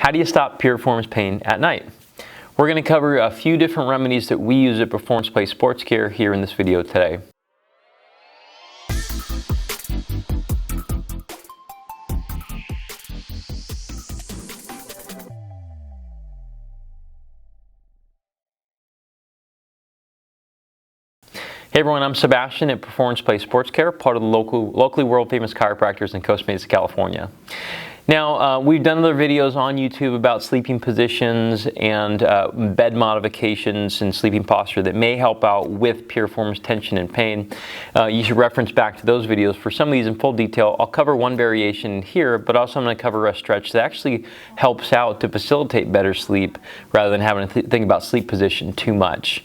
How do you stop piriformis pain at night? We're going to cover a few different remedies that we use at Performance Place Sports Care here in this video today. Hey everyone, I'm Sebastian at Performance Place Sports Care, part of the locally world famous chiropractors in Costa Mesa, California. Now, we've done other videos on YouTube about sleeping positions and bed modifications and sleeping posture that may help out with piriformis tension and pain. You should reference back to those videos for some of these in full detail. I'll cover one variation here, but also I'm going to cover a stretch that actually helps out to facilitate better sleep rather than having to think about sleep position too much.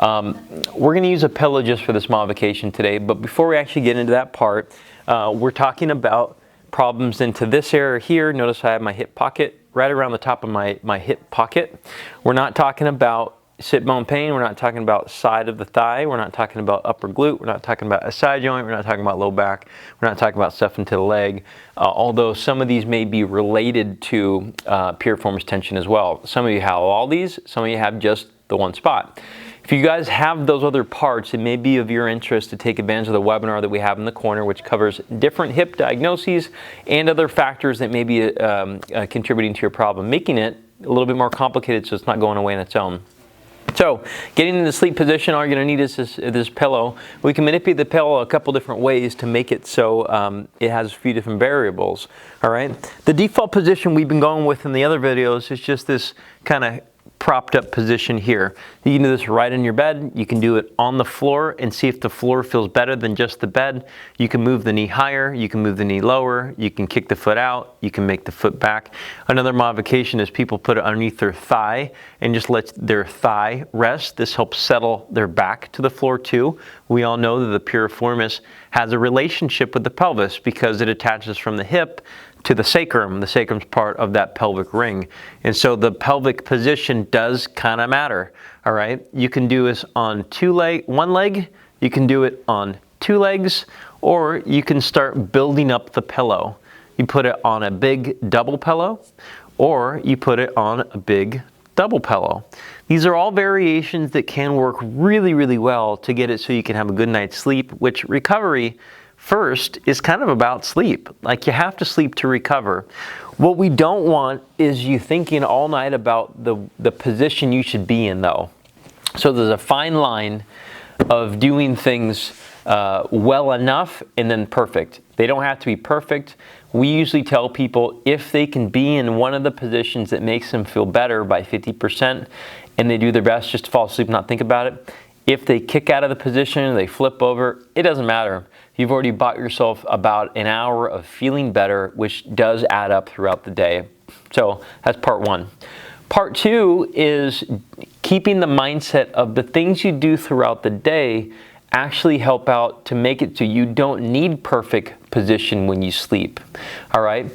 We're going to use a pillow just for this modification today, but before we actually get into that part, we're talking about problems into this area here. Notice I have my hip pocket right around the top of my hip pocket. We're not talking about sit bone pain. We're not talking about side of the thigh. We're not talking about upper glute. We're not talking about a side joint. We're not talking about low back. We're not talking about stuff into the leg. Although some of these may be related to piriformis tension as well. Some of you have all these. Some of you have just the one spot. If you guys have those other parts, it may be of your interest to take advantage of the webinar that we have in the corner, which covers different hip diagnoses and other factors that may be contributing to your problem, making it a little bit more complicated so it's not going away on its own. So, getting into the sleep position, all you're going to need is this pillow. We can manipulate the pillow a couple different ways to make it so it has a few different variables. All right. The default position we've been going with in the other videos is just this kind of propped up position here. You can do this right in your bed. You can do it on the floor and see if the floor feels better than just the bed. You can move the knee higher, you can move the knee lower, you can kick the foot out, you can make the foot back. Another modification is people put it underneath their thigh and just let their thigh rest. This helps settle their back to the floor too. We all know that the piriformis has a relationship with the pelvis because it attaches from the hip to the sacrum. The sacrum's part of that pelvic ring. And so the pelvic position does kind of matter. All right. You can do this on one leg, you can do it on two legs, or you can start building up the pillow. You put it on a big double pillow, or you put it on a big double pillow. These are all variations that can work really, really well to get it so you can have a good night's sleep, which recovery first is kind of about sleep. Like, you have to sleep to recover. What we don't want is you thinking all night about the position you should be in though. So there's a fine line of doing things well enough and then perfect. They don't have to be perfect. We usually tell people if they can be in one of the positions that makes them feel better by 50% and they do their best just to fall asleep and not think about it, if they kick out of the position, they flip over, it doesn't matter. You've already bought yourself about an hour of feeling better, which does add up throughout the day. So that's part one. Part two is keeping the mindset of the things you do throughout the day actually help out to make it so you don't need perfect position when you sleep. All right.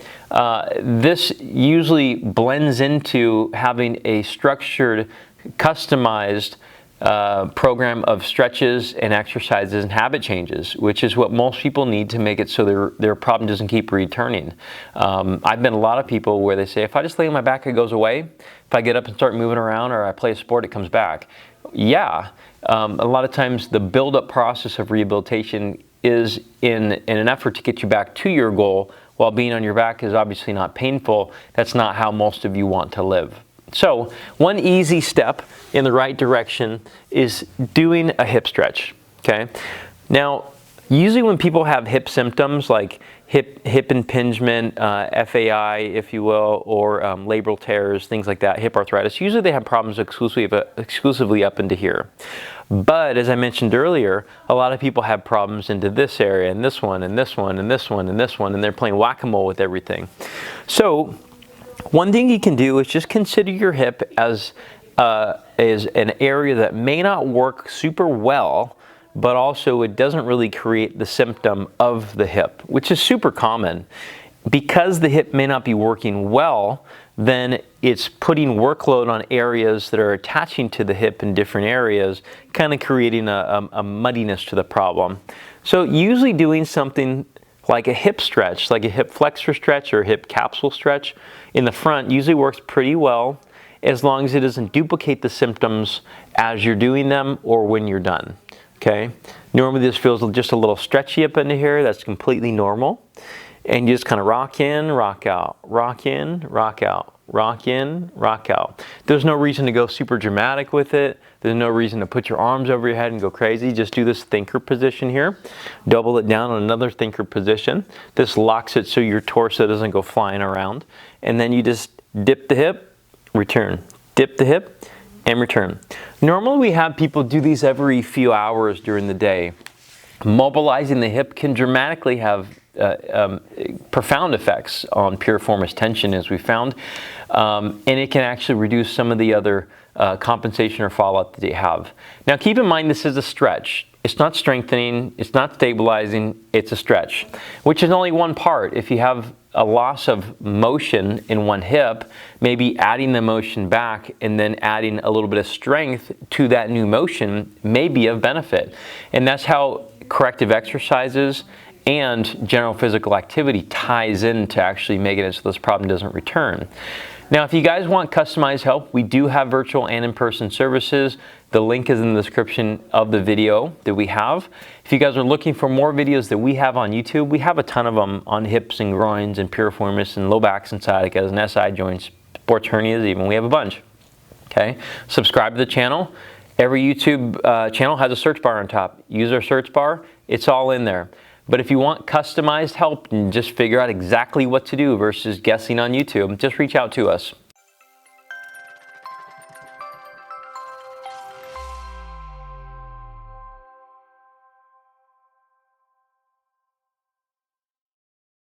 This usually blends into having a structured, customized program of stretches and exercises and habit changes, which is what most people need to make it so their problem doesn't keep returning. I've been a lot of people where they say, if I just lay on my back, it goes away. If I get up and start moving around or I play a sport, it comes back. Yeah, a lot of times the build-up process of rehabilitation is in an effort to get you back to your goal, while being on your back is obviously not painful. That's not how most of you want to live. So one easy step in the right direction is doing a hip stretch, okay? Now, usually when people have hip symptoms like hip impingement, FAI, if you will, or labral tears, things like that, hip arthritis, usually they have problems exclusively up into here. But as I mentioned earlier, a lot of people have problems into this area, and this one, and this one, and this one, and this one, and they're playing whack-a-mole with everything. So one thing you can do is just consider your hip as an area that may not work super well, but also it doesn't really create the symptom of the hip, which is super common. Because the hip may not be working well, then it's putting workload on areas that are attaching to the hip in different areas, kind of creating a muddiness to the problem. So usually doing something like a hip stretch, like a hip flexor stretch or hip capsule stretch, in the front usually works pretty well as long as it doesn't duplicate the symptoms as you're doing them or when you're done. Okay? Normally this feels just a little stretchy up into here. That's completely normal. And you just kind of rock in, rock out, rock in, rock out, rock in, rock out. There's no reason to go super dramatic with it. There's no reason to put your arms over your head and go crazy. Just do this thinker position here. Double it down on another thinker position. This locks it so your torso doesn't go flying around. And then you just dip the hip, return. Dip the hip, and return. Normally we have people do these every few hours during the day. Mobilizing the hip can dramatically have profound effects on piriformis tension, as we found, and it can actually reduce some of the other compensation or fallout that you have. Now keep in mind this is a stretch. It's not strengthening, it's not stabilizing, it's a stretch, which is only one part. If you have a loss of motion in one hip, maybe adding the motion back and then adding a little bit of strength to that new motion may be of benefit. And that's how corrective exercises and general physical activity ties in to actually making it so this problem doesn't return. Now, if you guys want customized help, we do have virtual and in-person services. The link is in the description of the video that we have. If you guys are looking for more videos that we have on YouTube, we have a ton of them on hips and groins and piriformis and low backs and sciaticas and SI joints, sports hernias even. We have a bunch. Okay, subscribe to the channel. Every YouTube channel has a search bar on top. Use our search bar. It's all in there. But if you want customized help and just figure out exactly what to do versus guessing on YouTube, just reach out to us.